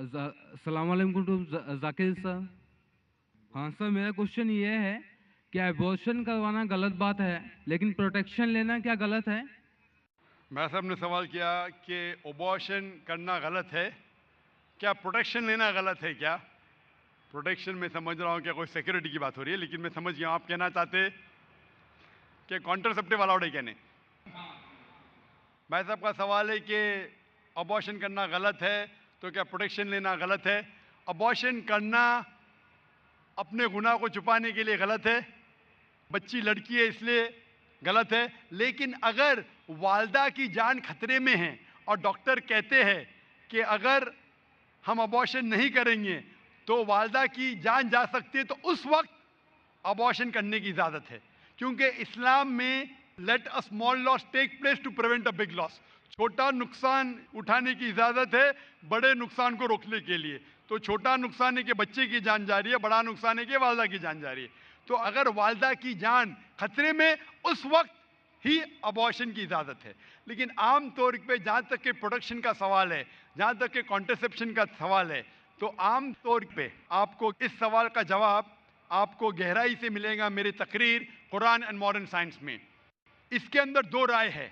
السلام علیکم ٹو ذاکر صاحب. ہاں سر، میرا کوشچن یہ ہے کہ ایبورشن کروانا غلط بات ہے لیکن پروٹیکشن لینا کیا غلط ہے؟ میں صاحب نے سوال کیا کہ ابارشن کرنا غلط ہے کیا پروٹیکشن لینا غلط ہے کیا؟ پروٹیکشن میں سمجھ رہا ہوں کہ کوئی سیکورٹی کی بات ہو رہی ہے، لیکن میں سمجھ گیا آپ کہنا چاہتے کہ کانٹرسیپٹیو الاؤڈ ہے کہنے. بھائی صاحب کا سوال ہے کہ ابارشن کرنا غلط ہے تو کیا پروٹیکشن لینا غلط ہے؟ ابارشن کرنا اپنے گناہ کو چھپانے کے لیے غلط ہے، بچی لڑکی ہے اس لیے غلط ہے. لیکن اگر والدہ کی جان خطرے میں ہے اور ڈاکٹر کہتے ہیں کہ اگر ہم ابارشن نہیں کریں گے تو والدہ کی جان جا سکتی ہے، تو اس وقت ابارشن کرنے کی اجازت ہے. کیونکہ اسلام میں let a small loss take place to prevent a big loss, چھوٹا نقصان اٹھانے کی اجازت ہے بڑے نقصان کو روکنے کے لیے. تو چھوٹا نقصان ہے کہ بچے کی جان جا رہی ہے، بڑا نقصان ہے کہ والدہ کی جان جا رہی ہے. تو اگر والدہ کی جان خطرے میں، اس وقت ہی ابارشن کی اجازت ہے. لیکن عام طور پہ جہاں تک کہ پروٹیکشن کا سوال ہے، جہاں تک کہ کانٹرسیپشن کا سوال ہے، تو عام طور پہ آپ کو اس سوال کا جواب آپ کو گہرائی سے ملے گا میری تقریر قرآن اینڈ ماڈرن سائنس میں. اس کے اندر دو رائے ہے.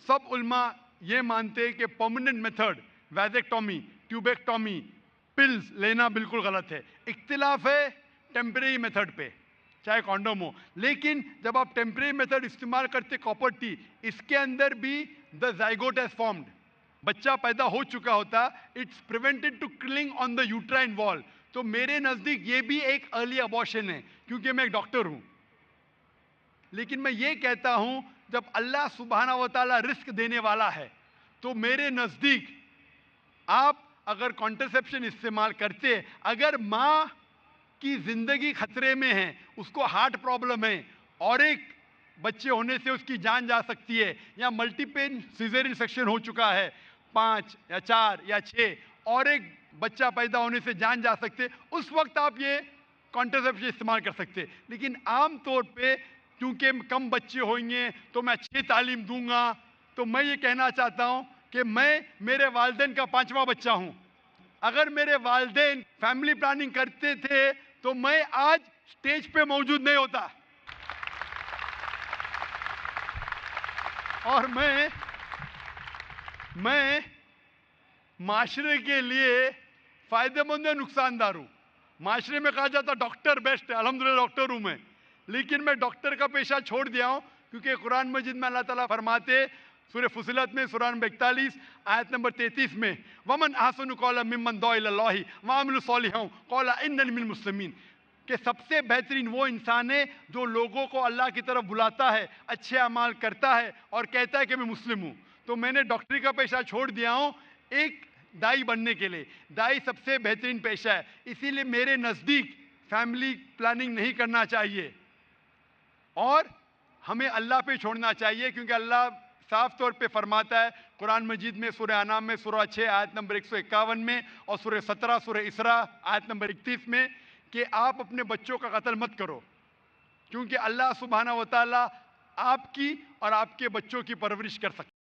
سب علماء یہ مانتے ہیں کہ پرماننٹ میتھڈ ویزیکٹومی، ٹیوبیکٹومی، پلز لینا بالکل غلط ہے. اختلاف ہے ٹیمپریری میتھڈ پہ، چاہے کانڈوم ہو. لیکن جب آپ ٹیمپریری میتھڈ استعمال کرتے کاپر ٹی، اس کے اندر بھی دا زائگوٹ ہیز فارمڈ، بچہ پیدا ہو چکا ہوتا، اٹس پریونٹڈ ٹو کلنگ آن دا یوٹرائن وال. تو میرے نزدیک یہ بھی ایک ارلی ابارشن ہے، کیونکہ میں ایک ڈاکٹر ہوں. لیکن میں یہ کہتا ہوں جب اللہ سبحانہ و تعالیٰ رزق دینے والا ہے تو میرے نزدیک آپ اگر کانٹرسیپشن استعمال کرتے، اگر ماں کی زندگی خطرے میں ہے، اس کو ہارٹ پرابلم ہے اور ایک بچے ہونے سے اس کی جان جا سکتی ہے، یا ملٹیپل سیزرین سیکشن ہو چکا ہے 5 یا 4 یا 6 اور ایک بچہ پیدا ہونے سے جان جا سکتے، اس وقت آپ یہ کانٹرسیپشن استعمال کر سکتے. لیکن عام طور پہ کیونکہ کم بچے ہوئیں گے تو میں اچھی تعلیم دوں گا، تو میں یہ کہنا چاہتا ہوں کہ میں میرے والدین کا 5واں بچہ ہوں. اگر میرے والدین فیملی پلاننگ کرتے تھے تو میں آج سٹیج پہ موجود نہیں ہوتا. اور میں معاشرے کے لیے فائدہ مند ہے، نقصان دار ہوں. معاشرے میں کہا جاتا ڈاکٹر بیسٹ ہے، الحمدللہ ڈاکٹر ہوں میں، لیکن میں ڈاکٹر کا پیشہ چھوڑ دیا ہوں کیونکہ قرآن مجید میں اللہ تعالیٰ فرماتے سورہ فصلت میں سورہ نمبر 41 آیت نمبر 33 میں وَمَنْ أَحْسَنُ قَوْلًا مِمَّنْ دَعَا إِلَى اللَّهِ وَعَمِلَ صَالِحًا قَالَ إِنَّنِي مِنَ الْمُسْلِمِينَ، کہ سب سے بہترین وہ انسان ہے جو لوگوں کو اللہ کی طرف بلاتا ہے، اچھے اعمال کرتا ہے اور کہتا ہے کہ میں مسلم ہوں. تو میں نے ڈاکٹری کا پیشہ چھوڑ دیا ہوں ایک دائی بننے کے لیے. دائی سب سے بہترین پیشہ ہے، اسی لیے میرے نزدیک فیملی پلاننگ نہیں کرنا چاہیے اور ہمیں اللہ پہ چھوڑنا چاہیے. کیونکہ اللہ صاف طور پہ فرماتا ہے قرآن مجید میں سورہ انعام میں سورہ 6 آیت نمبر 151 میں اور سورہ 17 سورہ اسراء آیت نمبر 31 میں کہ آپ اپنے بچوں کا قتل مت کرو، کیونکہ اللہ سبحانہ و تعالیٰ آپ کی اور آپ کے بچوں کی پرورش کر سکتا ہے.